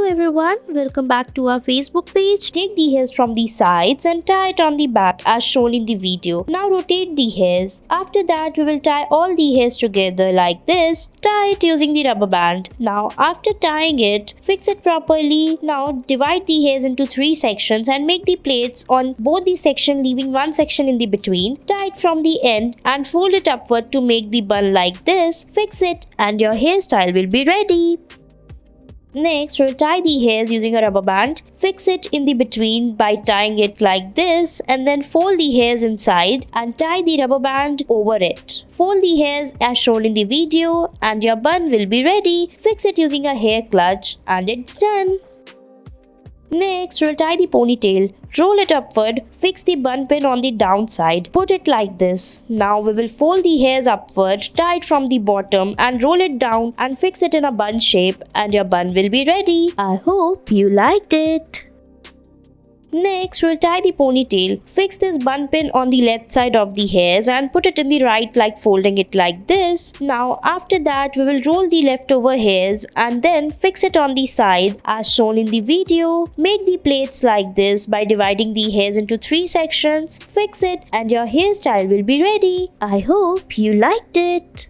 everyone, welcome back to our Facebook page. Take the hairs from the sides and tie it on the back as shown in the video. Now rotate the hairs. After that we will tie all the hairs together like this. Tie it using the rubber band. Now after tying it, fix it properly. Now divide the hairs into 3 sections and make the plaits on both the section, leaving one section in the between. Tie it from the end and fold it upward to make the bun like this. Fix it and your hairstyle will be ready. Next, we'll tie the hairs using a rubber band. Fix it in the between by tying it like this and then fold the hairs inside and tie the rubber band over it. Fold the hairs as shown in the video and your bun will be ready. Fix it using a hair clutch and it's done. Next, we'll tie the ponytail. Roll it upward, fix the bun pin on the downside, put it like this. Now we will fold the hairs upward, tie it from the bottom and roll it down and fix it in a bun shape and your bun will be ready. I hope you liked it. Next, we'll tie the ponytail. Fix this bun pin on the left side of the hairs and put it in the right like folding it like this. Now after that, we will roll the leftover hairs and then fix it on the side as shown in the video. Make the plaits like this by dividing the hairs into 3 sections. Fix it and your hairstyle will be ready. I hope you liked it.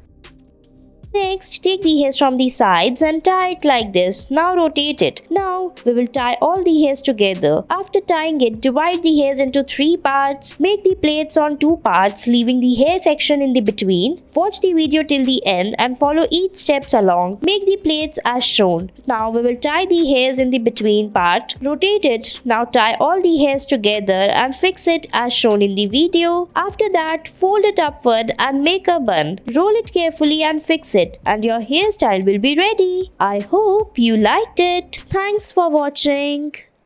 Next, take the hairs from the sides and tie it like this. Now rotate it. Now, we will tie all the hairs together. After tying it, divide the hairs into 3 parts. Make the plaits on 2 parts, leaving the hair section in the between. Watch the video till the end and follow each steps along. Make the plaits as shown. Now, we will tie the hairs in the between part. Rotate it. Now, tie all the hairs together and fix it as shown in the video. After that, fold it upward and make a bun. Roll it carefully and fix it and your hairstyle will be ready. I hope you liked it. Thanks for watching.